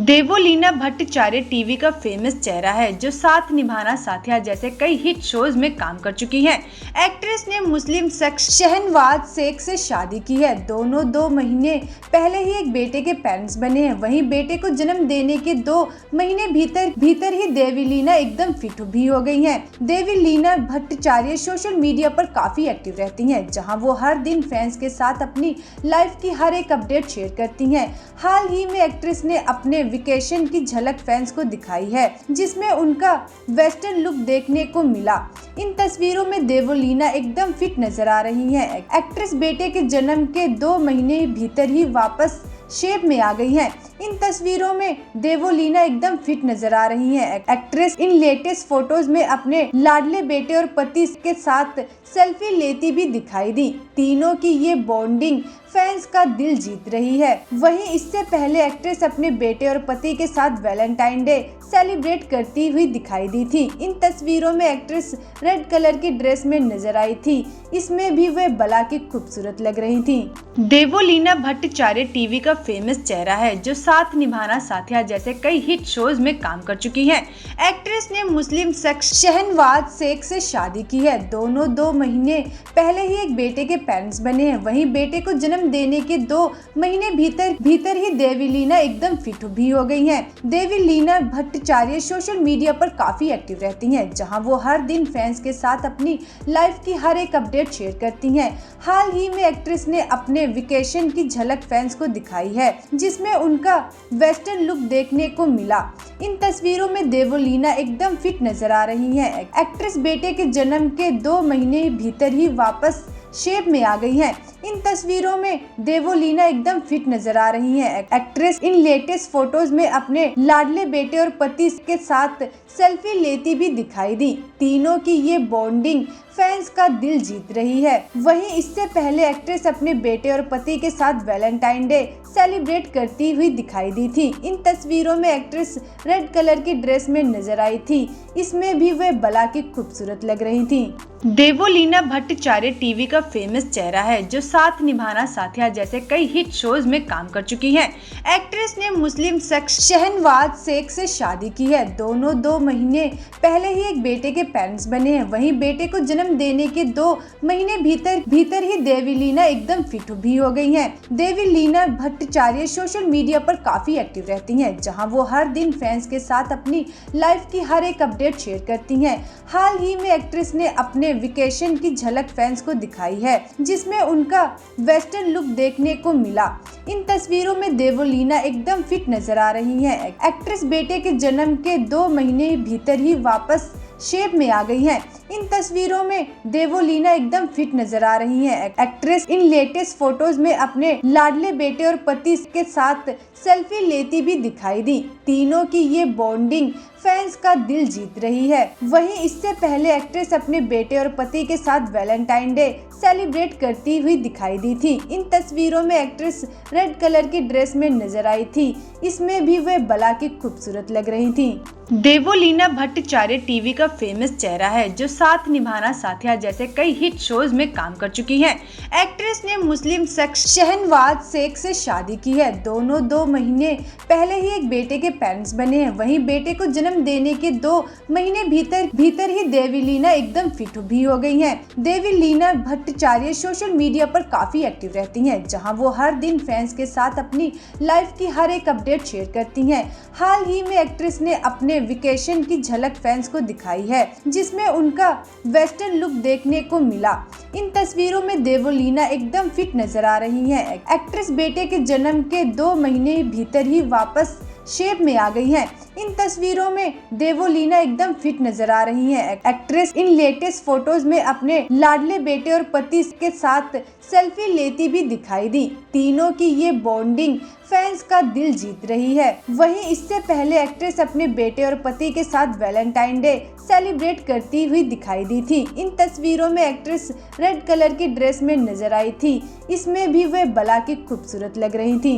Devoleena Bhattacharya TV का famous चेहरा है जो साथ निभाना साथिया जैसे कई हिट शोज में काम कर चुकी हैं। एक्ट्रेस ने मुस्लिम शख्स शहनवाज शेख से शादी की है। दोनों 2 महीने पहले ही एक बेटे के पेरेंट्स बने हैं। वहीं बेटे को जन्म देने के 2 महीने भीतर ही देवोलीना एकदम फिट भी हो गई हैं। देवोलीना भट्टाचार्य सोशल मीडिया पर काफी एक्टिव रहती हैं, जहां वो हर दिन फैंस के साथ अपनी लाइफ की हर एक अपडेट शेयर करती हैं। हाल ही में एक्ट्रेस ने अपने वेकेशन की झलक फैंस को दिखाई है, जिसमें उनका वेस्टर्न लुक देखने को मिला। इन तस्वीरों में देवोलीना एकदम फिट नजर आ रही हैं। एक्ट्रेस बेटे के जन्म के 2 महीने भीतर ही वापस शेप में आ गई हैं। इन तस्वीरों में देवोलीना एकदम फिट नजर आ रही हैं। एक्ट्रेस इन लेटेस्ट फोटोज में अपने लाडले बेटे और पति के साथ सेल्फी लेती भी दिखाई दी। तीनों की ये बॉन्डिंग फैंस का दिल जीत रही है। वहीं इससे पहले एक्ट्रेस अपने बेटे और पति के साथ वैलेंटाइन डे सेलिब्रेट करती हुई दिखाई दी थी। इन तस्वीरों में एक्ट्रेस रेड कलर की ड्रेस में नजर आई थी। इसमें भी वे बला की खूबसूरत लग रही थी। देवोलीना भट्टाचार्य टीवी का फेमस चेहरा है जो साथ निभाना साथिया जैसे कई हिट शोज में काम कर चुकी हैं। एक्ट्रेस ने मुस्लिम शख्स शहनवाज शेख से शादी की है। दोनों 2 महीने पहले ही एक बेटे के पेरेंट्स बने हैं। वहीं बेटे को जन्म देने के 2 महीने भीतर ही देवोलीना एकदम फिट भी हो गई हैं। देवोलीना भट्टाचार्य सोशल मीडिया पर काफी एक्टिव रहती हैं, जहां वो हर दिन फैंस के साथ अपनी लाइफ की हर एक अपडेट शेयर करती हैं। हाल ही में एक्ट्रेस ने अपने वेकेशन की झलक फैंस को दिखाई है, जिसमें उनका वेस्टर्न लुक देखने को मिला। इन तस्वीरों में देवोलीना एकदम फिट नजर आ रही हैं। एक्ट्रेस बेटे के जन्म के 2 महीने भीतर ही वापस शेप में आ गई हैं। इन तस्वीरों में देवोलीना एकदम फिट नजर आ रही हैं। एक्ट्रेस इन लेटेस्ट फोटोज में अपने लाडले बेटे और पति के साथ सेल्फी लेती भी दिखाई दी। तीनों की ये बॉन्डिंग फैंस का दिल जीत रही है। वहीं इससे पहले एक्ट्रेस अपने बेटे और पति के साथ वैलेंटाइन डे सेलिब्रेट करती हुई दिखाई दी थी। इन तस्वीरों में एक्ट्रेस रेड कलर की ड्रेस में नजर आई थी। इसमें भी वे बला की खूबसूरत लग रही थी। देवोलीना भट्टाचार्य टीवी का फेमस चेहरा है जो साथ निभाना साथिया जैसे कई हिट शोज में काम कर चुकी हैं। एक्ट्रेस ने मुस्लिम शख्स शहनवाज शेख से शादी की है। दोनों 2 महीने पहले ही एक बेटे के पेरेंट्स बने हैं। वहीं बेटे को जन्म देने के 2 महीने भीतर ही देवोलीना एकदम फिट भी हो गई हैं। देवोलीना भट्टाचार्य सोशल मीडिया पर काफी एक्टिव रहती हैं, जहां वो हर दिन फैंस के साथ अपनी लाइफ की हर एक अपडेट शेयर करती हैं। हाल ही में एक्ट्रेस ने अपने वेकेशन की झलक फैंस को दिखाई है, जिसमें उनका वेस्टर्न लुक देखने को मिला। इन तस्वीरों में देवोलीना एकदम फिट नजर आ रही हैं। एक्ट्रेस बेटे के जन्म के 2 महीने भीतर ही वापस शेप में आ गई हैं। इन तस्वीरों में देवोलीना एकदम फिट नजर आ रही हैं। एक्ट्रेस इन लेटेस्ट फोटोज में अपने लाडले बेटे और पति के साथ सेल्फी लेती भी दिखाई दी। तीनों की ये बॉन्डिंग फैंस का दिल जीत रही है। वहीं इससे पहले एक्ट्रेस अपने बेटे और पति के साथ वैलेंटाइन डे सेलिब्रेट करती हुई दिखाई दी थी। इन तस्वीरों में एक्ट्रेस रेड कलर की ड्रेस में नजर आई थी। इसमें भी वे बला की खूबसूरत लग रही थी। देवोलीना भट्टाचार्य टीवी का फेमस चेहरा है जो साथ निभाना साथिया जैसे कई हिट शोज में काम कर चुकी हैं। एक्ट्रेस ने मुस्लिम शख्स शहनवाज शेख से शादी की है। दोनों 2 महीने पहले ही एक बेटे के पेरेंट्स बने हैं। वहीं बेटे को जन्म देने के 2 महीने भीतर ही देवोलीना एकदम फिट भी हो गई हैं। देवोलीना भट्टाचार्य सोशल मीडिया पर काफी एक्टिव रहती हैं, जहां वो हर दिन फैंस के साथ अपनी लाइफ की हर एक अपडेट शेयर करती हैं। हाल ही में एक्ट्रेस ने अपने वेकेशन की झलक फैंस को दिखाई है, जिसमें उनका वेस्टर्न लुक देखने को मिला। इन तस्वीरों में देवोलीना एकदम फिट नजर आ रही हैं। एक्ट्रेस बेटे के जन्म के 2 महीने भीतर ही वापस शेप में आ गई हैं। इन तस्वीरों में देवोलीना एकदम फिट नजर आ रही हैं। एक्ट्रेस इन लेटेस्ट फोटोज में अपने लाडले बेटे और पति के साथ सेल्फी लेती भी दिखाई दी। तीनों की ये बॉन्डिंग फैंस का दिल जीत रही है। वहीं इससे पहले एक्ट्रेस अपने बेटे और पति के साथ वैलेंटाइन डे सेलिब्रेट करती हुई दिखाई दी थी। इन तस्वीरों में एक्ट्रेस रेड कलर की ड्रेस में नजर आई थी। इसमें भी वे बला की खूबसूरत लग रही थी।